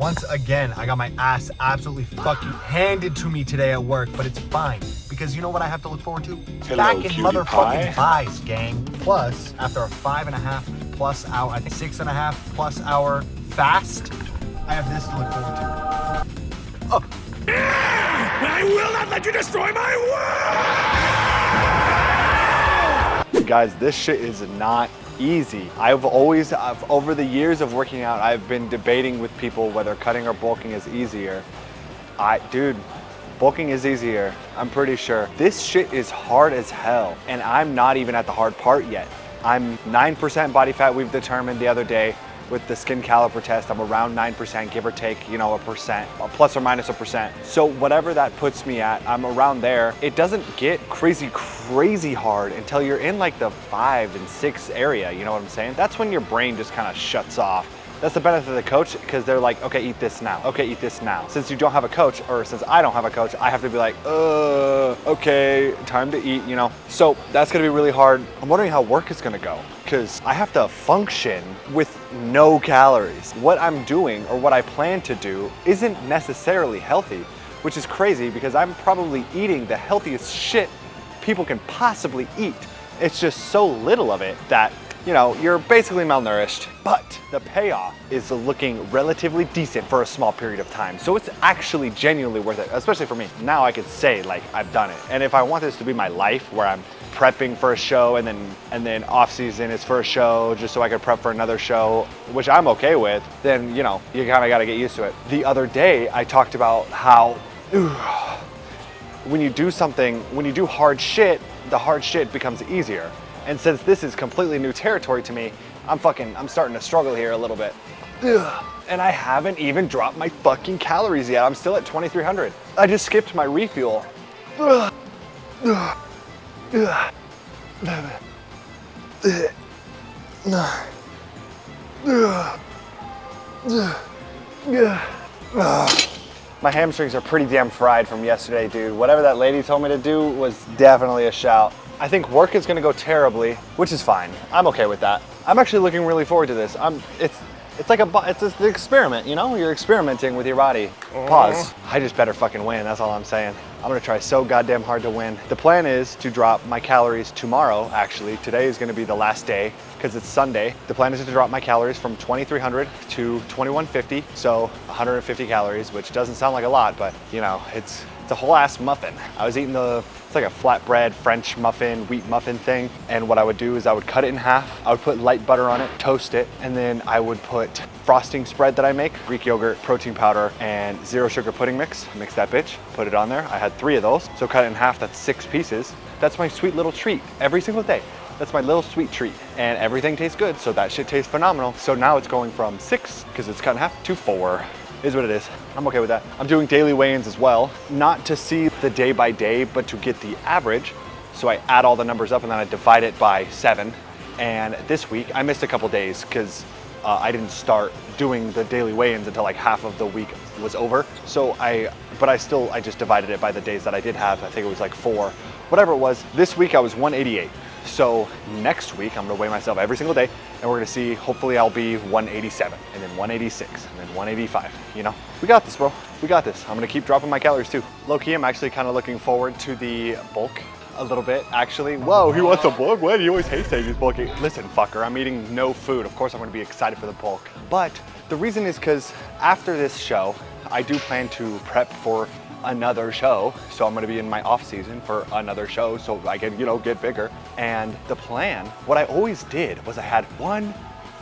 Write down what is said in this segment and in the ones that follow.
Once again, I got my ass absolutely fucking handed to me today at work, but it's fine. Because you know what I have to look forward to? Hello, Back in cutie motherfucking pie. buys, gang. Plus, after a 5.5 plus hour, I think 6.5 plus hour fast, I have this to look forward to. Oh. I will not let you destroy my world! Guys, this shit is not easy. Over the years of working out, I've been debating with people whether cutting or bulking is easier. Dude, bulking is easier, I'm pretty sure. This shit is hard as hell, and I'm not even at the hard part yet. I'm 9% body fat, we've determined the other day with the skin caliper test. I'm around 9%, give or take, you know, a percent, plus or minus a percent. So whatever that puts me at, I'm around there. It doesn't get crazy hard until you're in like the 5 and 6 area, you know what I'm saying? That's when your brain just kind of shuts off. That's the benefit of the coach, because they're like, okay, eat this now. Okay, eat this now. Since you don't have a coach, or since I don't have a coach, I have to be like, okay, time to eat, you know? So that's gonna be really hard. I'm wondering how work is gonna go, because I have to function with no calories. What I'm doing, or what I plan to do, isn't necessarily healthy, which is crazy because I'm probably eating the healthiest shit people can possibly eat. It's just so little of it that, you know, you're basically malnourished, but the payoff is looking relatively decent for a small period of time. So it's actually genuinely worth it, especially for me. Now I could say like I've done it. And if I want this to be my life where I'm prepping for a show and then off season is for a show just so I could prep for another show, which I'm okay with, then, you know, you kind of got to get used to it. The other day I talked about how when you do hard shit, the hard shit becomes easier. And since this is completely new territory to me, I'm starting to struggle here a little bit. Ugh. And I haven't even dropped my fucking calories yet. I'm still at 2,300. I just skipped my refuel. Ugh. Ugh. Ugh. My hamstrings are pretty damn fried from yesterday, dude. Whatever that lady told me to do was definitely a shout. I think work is gonna go terribly, which is fine. I'm okay with that. I'm actually looking really forward to this. It's like it's an experiment, you know? You're experimenting with your body. Pause. I just better fucking win, that's all I'm saying. I'm gonna try so goddamn hard to win. The plan is to drop my calories tomorrow, actually. Today is gonna be the last day, because it's Sunday. The plan is to drop my calories from 2,300 to 2,150, so 150 calories, which doesn't sound like a lot, but you know, it's a whole ass muffin. I was eating it's like a flatbread French muffin, wheat muffin thing. And what I would do is I would cut it in half. I would put light butter on it, toast it, and then I would put frosting spread that I make, Greek yogurt, protein powder, and 0 sugar pudding mix. Mix that bitch, put it on there. I had 3 of those. So cut it in half, that's 6 pieces. That's my sweet little treat every single day. That's my little sweet treat. And everything tastes good, so that shit tastes phenomenal. So now it's going from 6, because it's cut in half, to 4. Is what it is. I'm okay with that. I'm doing daily weigh-ins as well, not to see the day by day, but to get the average. So I add all the numbers up and then I divide it by 7. And this week I missed a couple days because I didn't start doing the daily weigh-ins until like half of the week was over. So I just divided it by the days that I did have. I think it was like 4, whatever it was. This week I was 188. So next week I'm gonna weigh myself every single day and we're gonna see, hopefully I'll be 187 and then 186 and then 185, you know? We got this, bro, we got this. I'm gonna keep dropping my calories too. Low-key, I'm actually kind of looking forward to the bulk a little bit, actually. Whoa, he wants a bulk? What? He always hates saying he's bulking. Listen, fucker, I'm eating no food. Of course I'm gonna be excited for the bulk. But the reason is because after this show, I do plan to prep for another show. So I'm gonna be in my off season for another show so I can, you know, get bigger. And the plan, what I always did was I had one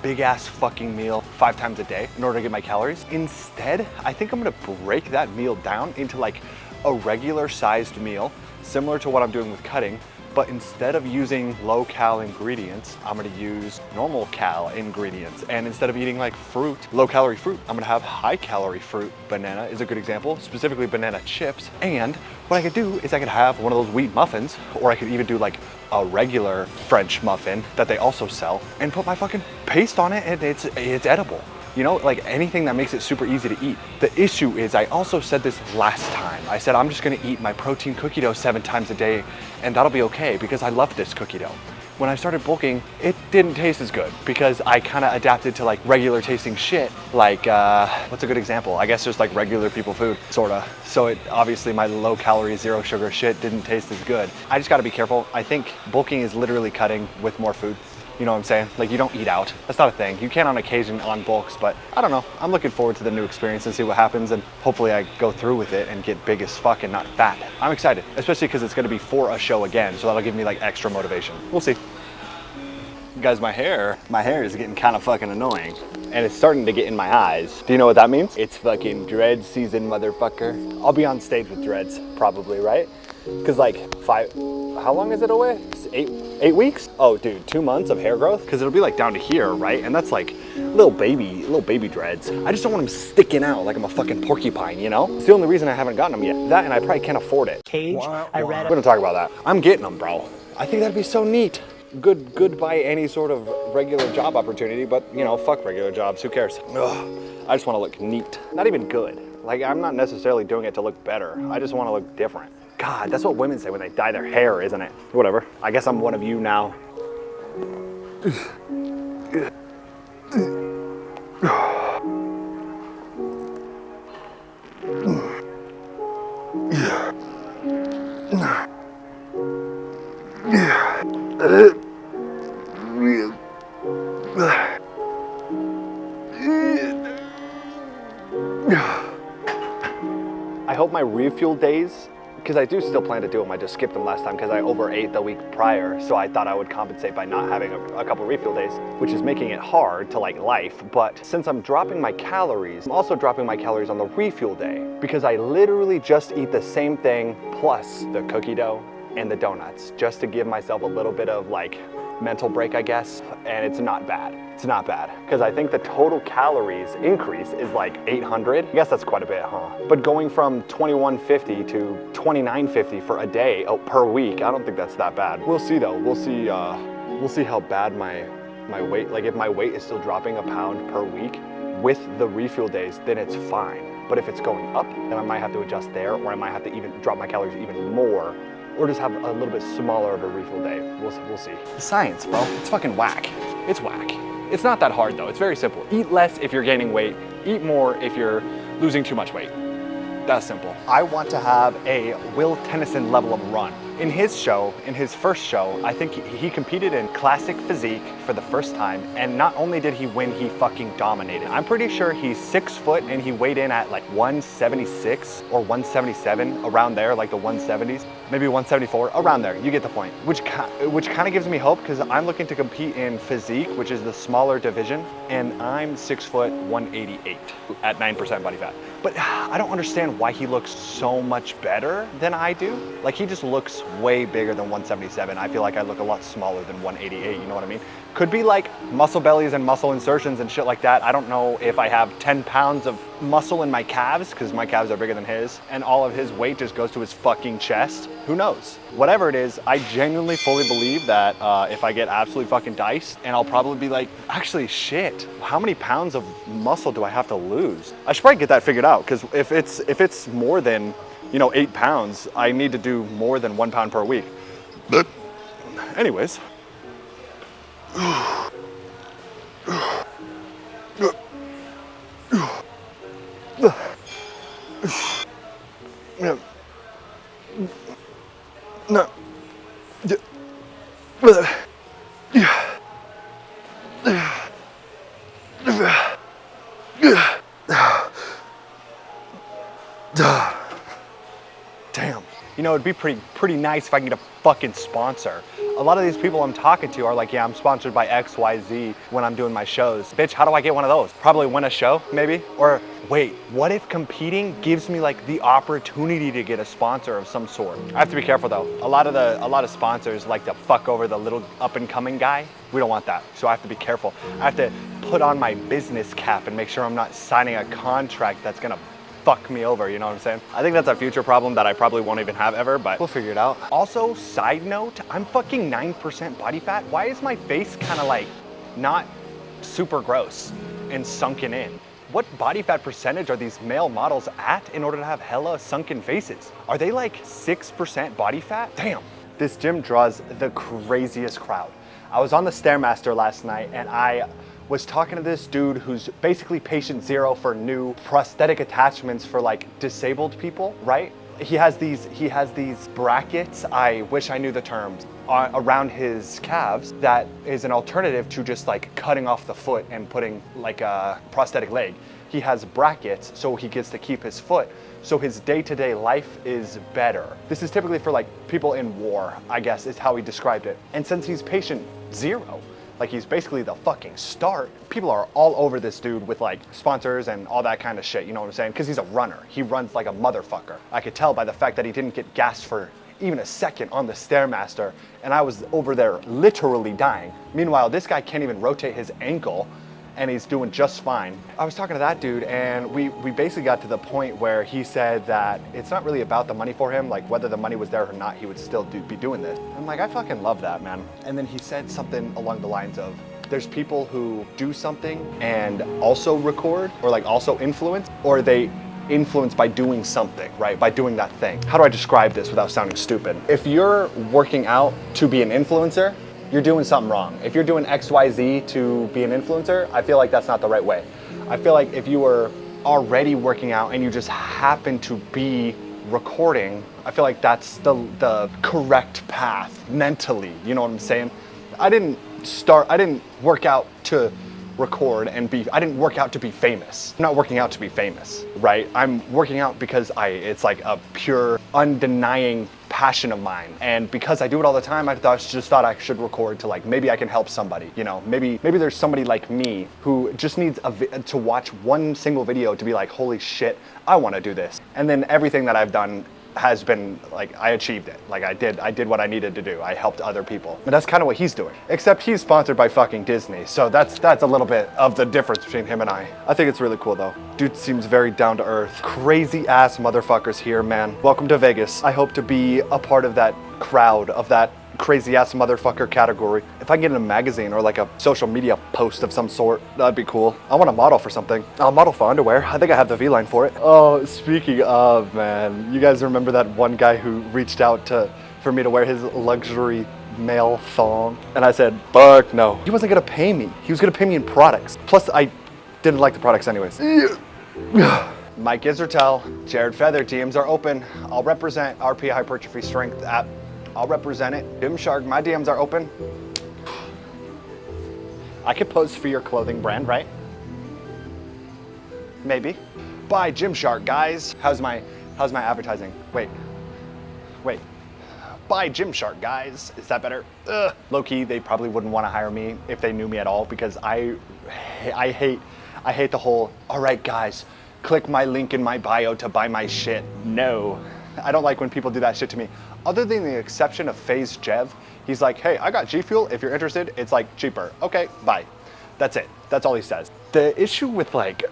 big ass fucking meal 5 times a day in order to get my calories. Instead, I think I'm gonna break that meal down into like a regular sized meal, similar to what I'm doing with cutting, but instead of using low cal ingredients, I'm gonna use normal cal ingredients. And instead of eating like fruit, low calorie fruit, I'm gonna have high calorie fruit. Banana is a good example, specifically banana chips. And what I could do is I could have one of those wheat muffins, or I could even do like a regular French muffin that they also sell and put my fucking paste on it and it's edible. You know, like anything that makes it super easy to eat. The issue is, I also said this last time. I said, I'm just gonna eat my protein cookie dough 7 times a day and that'll be okay because I love this cookie dough. when I started bulking, it didn't taste as good because I kind of adapted to like regular tasting shit. Like, what's a good example? I guess just like regular people food, sorta. So it obviously my low calorie, zero sugar shit didn't taste as good. I just gotta be careful. I think bulking is literally cutting with more food. You know what I'm saying? Like, you don't eat out. That's not a thing. You can on occasion on bulks, but I don't know. I'm looking forward to the new experience and see what happens, and hopefully I go through with it and get big as fuck and not fat. I'm excited, especially because it's gonna be for a show again, so that'll give me like extra motivation. We'll see. Guys, my hair is getting kind of fucking annoying. And it's starting to get in my eyes. Do you know what that means? It's fucking dread season, motherfucker. I'll be on stage with dreads, probably, right? Cause like how long is it away? 8 weeks? Oh dude, 2 months of hair growth? Cause it'll be like down to here, right? And that's like little baby dreads. I just don't want them sticking out like I'm a fucking porcupine, you know? It's the only reason I haven't gotten them yet. That, and I probably can't afford it. Cage, I read We don't talk about that. I'm getting them, bro. I think that'd be so neat. Good by any sort of regular job opportunity, but you know, fuck regular jobs, who cares? Ugh. I just wanna look neat. Not even good. Like, I'm not necessarily doing it to look better. I just wanna look different. God, that's what women say when they dye their hair, isn't it? Whatever. I guess I'm one of you now. I hope my refuel days, because I do still plan to do them, I just skipped them last time because I overate the week prior, so I thought I would compensate by not having a couple refuel days, which is making it hard to like life. But since I'm dropping my calories, I'm also dropping my calories on the refuel day because I literally just eat the same thing plus the cookie dough and the donuts just to give myself a little bit of like mental break, I guess, and it's not bad. It's not bad, because I think the total calories increase is like 800. I guess that's quite a bit, huh? But going from 2150 to 2950 for a day per week, I don't think that's that bad. We'll see though. We'll see how bad my weight, like if my weight is still dropping a pound per week with the refuel days, then it's fine. But if it's going up, then I might have to adjust there, or I might have to even drop my calories even more, or just have a little bit smaller of a refuel day. We'll see. The science, bro, it's fucking whack. It's whack. It's not that hard though, it's very simple. Eat less if you're gaining weight, eat more if you're losing too much weight. That's simple. I want to have a Will Tennyson level of run. In his show, in his first show, I think he competed in classic physique for the first time, and not only did he win, he fucking dominated. I'm pretty sure he's 6 foot and he weighed in at like 176 or 177, around there, like the 170s, maybe 174, around there, you get the point. Which kind of gives me hope, because I'm looking to compete in physique, which is the smaller division, and I'm 6 foot 188 at 9% body fat. But I don't understand why he looks so much better than I do. Like, he just looks way bigger than 177. I feel like I look a lot smaller than 188, you know what I mean? Could be like muscle bellies and muscle insertions and shit like that. I don't know if I have 10 pounds of muscle in my calves, because my calves are bigger than his, and all of his weight just goes to his fucking chest. Who knows? Whatever it is, I genuinely fully believe that if I get absolutely fucking diced, and I'll probably be like, actually shit, how many pounds of muscle do I have to lose? I should probably get that figured out, because if it's more than, you know, 8 pounds, I need to do more than 1 pound per week. But anyways. Damn. You know, it'd be pretty nice if I can get a fucking sponsor. A lot of these people I'm talking to are like, yeah, I'm sponsored by XYZ when I'm doing my shows. Bitch, how do I get one of those? Probably win a show, maybe? Or wait, what if competing gives me like the opportunity to get a sponsor of some sort? I have to be careful though. A lot of sponsors like to fuck over the little up and coming guy. We don't want that, so I have to be careful. I have to put on my business cap and make sure I'm not signing a contract that's gonna fuck me over, you know what I'm saying? I think that's a future problem that I probably won't even have ever, but we'll figure it out. Also, side note, I'm fucking 9% body fat. Why is my face kind of like not super gross and sunken in? What body fat percentage are these male models at in order to have hella sunken faces? Are they like 6% body fat? Damn. This gym draws the craziest crowd. I was on the Stairmaster last night and I was talking to this dude who's basically patient zero for new prosthetic attachments for like disabled people, right? He has these brackets, I wish I knew the terms, around his calves that is an alternative to just like cutting off the foot and putting like a prosthetic leg. He has brackets so he gets to keep his foot, so his day-to-day life is better. This is typically for like people in war, I guess is how he described it. And since he's patient zero, like he's basically the fucking start, people are all over this dude with like sponsors and all that kind of shit, you know what I'm saying? Because he's a runner. He runs like a motherfucker. I could tell by the fact that he didn't get gassed for even a second on the Stairmaster, and I was over there literally dying. Meanwhile, this guy can't even rotate his ankle, and he's doing just fine. I was talking to that dude, and we basically got to the point where he said that it's not really about the money for him, like whether the money was there or not, he would still be doing this. I'm like, I fucking love that, man. And then he said something along the lines of, there's people who do something and also record, or like also influence, or they influence by doing something, right? By doing that thing. How do I describe this without sounding stupid? If you're working out to be an influencer, you're doing something wrong. If you're doing XYZ to be an influencer, I feel like that's not the right way. I feel like if you were already working out and you just happen to be recording, I feel like that's the correct path mentally, you know what I'm saying? I didn't work out to record and I didn't work out to be famous. I'm not working out to be famous, right? I'm working out because it's like a pure, undenying passion of mine. And because I do it all the time, I just thought I should record to like, maybe I can help somebody, you know? Maybe there's somebody like me who just needs to watch one single video to be like, holy shit, I wanna do this. And then everything that I've done has been like, I achieved it. Like I did what I needed to do. I helped other people. And that's kind of what he's doing. Except he's sponsored by fucking Disney. So that's a little bit of the difference between him and I. I think it's really cool though. Dude seems very down to earth. Crazy ass motherfuckers here, man. Welcome to Vegas. I hope to be a part of that crowd, of that crazy ass motherfucker category. If I can get in a magazine or like a social media post of some sort, that'd be cool. I want to model for something. I'll model for underwear. I think I have the V-line for it. Oh, speaking of, man, you guys remember that one guy who reached out for me to wear his luxury male thong? And I said, fuck no. He wasn't gonna pay me. He was gonna pay me in products. Plus, I didn't like the products anyways. Mike Isertel, Jared Feather, DMs are open. I'll represent RP Hypertrophy Strength app. I'll represent it. Gymshark, my DMs are open. I could pose for your clothing brand, right? Maybe. Buy Gymshark, guys. How's my advertising? Wait. Buy Gymshark, guys. Is that better? Ugh. Low key, they probably wouldn't want to hire me if they knew me at all, because I hate the whole, all right guys, click my link in my bio to buy my shit. No. I don't like when people do that shit to me. Other than the exception of FaZe Jev, he's like, hey, I got G Fuel. If you're interested, it's like cheaper. Okay, bye. That's it. That's all he says. The issue with like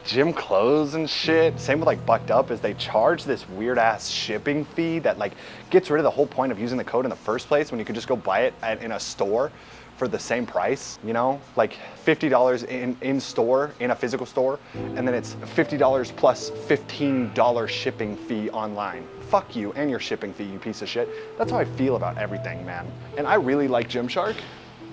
gym clothes and shit, same with like Bucked Up, is they charge this weird ass shipping fee that like gets rid of the whole point of using the code in the first place when you could just go buy it in a store for the same price, you know? Like $50 in store, in a physical store, and then it's $50 plus $15 shipping fee online. Fuck you and your shipping fee, you piece of shit. That's how I feel about everything, man. And I really like Gymshark,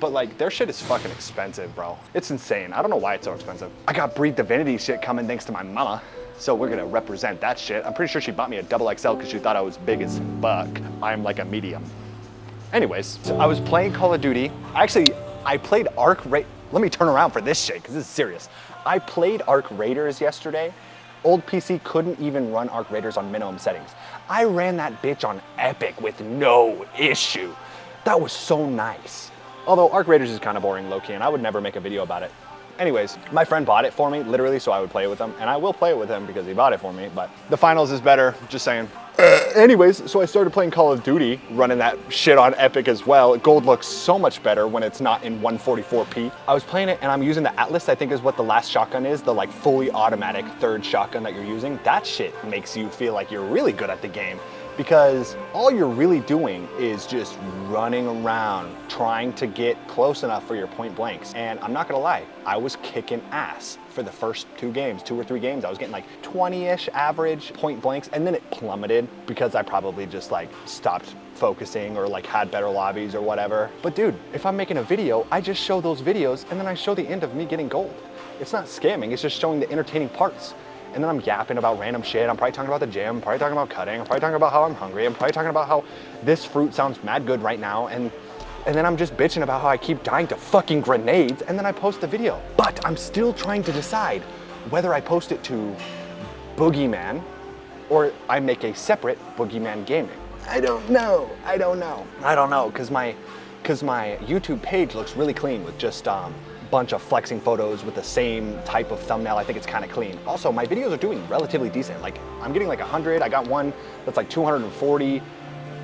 but like their shit is fucking expensive, bro. It's insane. I don't know why it's so expensive. I got Breed Divinity shit coming thanks to my mama, so we're gonna represent that shit. I'm pretty sure she bought me a XXL because she thought I was big as fuck. I'm like a medium. Anyways, so I was playing Call of Duty. I played Arc Raiders. Let me turn around for this shit, because this is serious. I played Arc Raiders yesterday. Old PC couldn't even run Arc Raiders on minimum settings. I ran that bitch on Epic with no issue. That was so nice. Although Arc Raiders is kind of boring low-key, and I would never make a video about it. Anyways, my friend bought it for me, literally, so I would play it with him, and I will play it with him because he bought it for me, but the finals is better, just saying. Anyways, so I started playing Call of Duty, running that shit on Epic as well. Gold looks so much better when it's not in 144p. I was playing it and I'm using the Atlas, I think is what the last shotgun is, the like fully automatic third shotgun that you're using. That shit makes you feel like you're really good at the game. because all you're really doing is just running around trying to get close enough for your point blanks. And I'm not gonna lie, I was kicking ass for the first 2 or 3 games. I was getting like 20-ish average point blanks, and then it plummeted because I probably just like stopped focusing or like had better lobbies or whatever. But dude, if I'm making a video, I just show those videos and then I show the end of me getting gold. It's not scamming, it's just showing the entertaining parts. And then I'm yapping about random shit. I'm probably talking about the gym, probably talking about cutting, I'm probably talking about how I'm hungry, I'm probably talking about how this fruit sounds mad good right now, and then I'm just bitching about how I keep dying to fucking grenades, and then I post the video. But I'm still trying to decide whether I post it to Boogieman or I make a separate Boogieman Gaming. I don't know, because my YouTube page looks really clean with just bunch of flexing photos with the same type of thumbnail. I think it's kind of clean. Also, my videos are doing relatively decent. Like, I'm getting like 100. I got one that's like 240.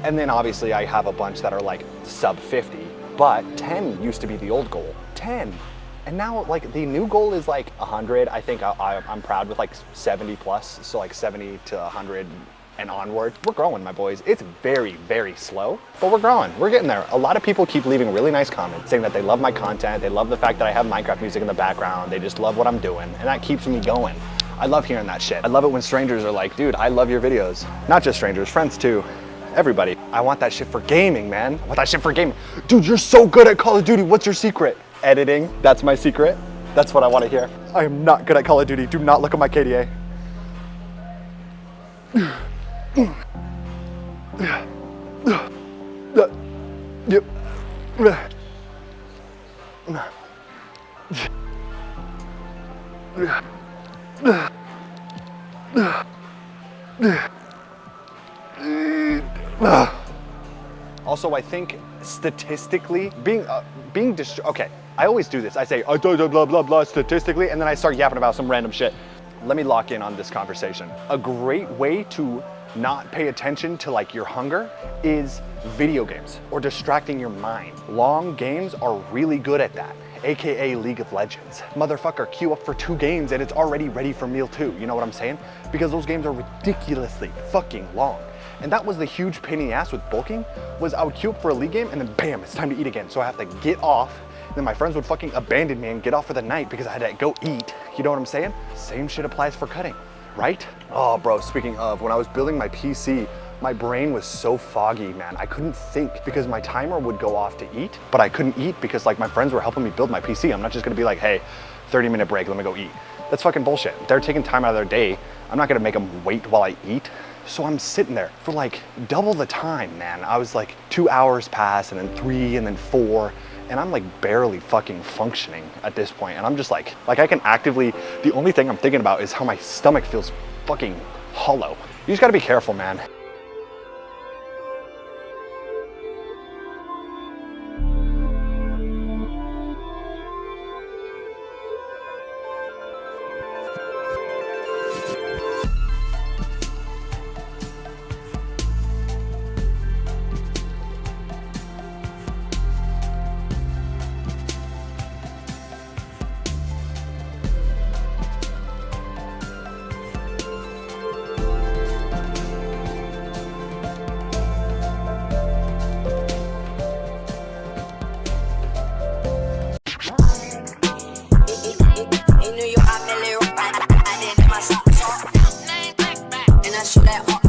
And then obviously I have a bunch that are like sub 50. But 10 used to be the old goal. 10. And now like the new goal is like 100. I think I'm proud with like 70 plus. So like 70 to 100 and onward. We're growing, my boys. It's very, very slow, but we're growing. We're getting there. A lot of people keep leaving really nice comments saying that they love my content. They love the fact that I have Minecraft music in the background. They just love what I'm doing, and that keeps me going. I love hearing that shit. I love it when strangers are like, dude, I love your videos. Not just strangers, friends too. Everybody. I want that shit for gaming, man. I want that shit for gaming. Dude, you're so good at Call of Duty. What's your secret? Editing. That's my secret. That's what I want to hear. I am not good at Call of Duty. Do not look at my KDA. Yep. Also, I think statistically, okay, I always do this. I say, blah, blah, blah, blah, statistically, and then I start yapping about some random shit. Let me lock in on this conversation. A great way to not pay attention to like your hunger is video games or distracting your mind. Long games are really good at that, AKA League of Legends. Motherfucker, queue up for 2 games and it's already ready for meal 2. You know what I'm saying? Because those games are ridiculously fucking long. And that was the huge pain in the ass with bulking, was I would queue up for a league game and then bam, it's time to eat again. So I have to get off. Then my friends would fucking abandon me and get off for the night because I had to go eat. You know what I'm saying? Same shit applies for cutting, right? Oh, bro, speaking of, when I was building my PC, my brain was so foggy, man. I couldn't think because my timer would go off to eat, but I couldn't eat because like my friends were helping me build my PC. I'm not just gonna be like, hey, 30-minute break, let me go eat. That's fucking bullshit. They're taking time out of their day. I'm not gonna make them wait while I eat. So I'm sitting there for like double the time, man. I was like 2 hours pass and then 3 and then 4. And I'm like barely fucking functioning at this point. And I'm just like I can actively, the only thing I'm thinking about is how my stomach feels fucking hollow. You just gotta be careful, man.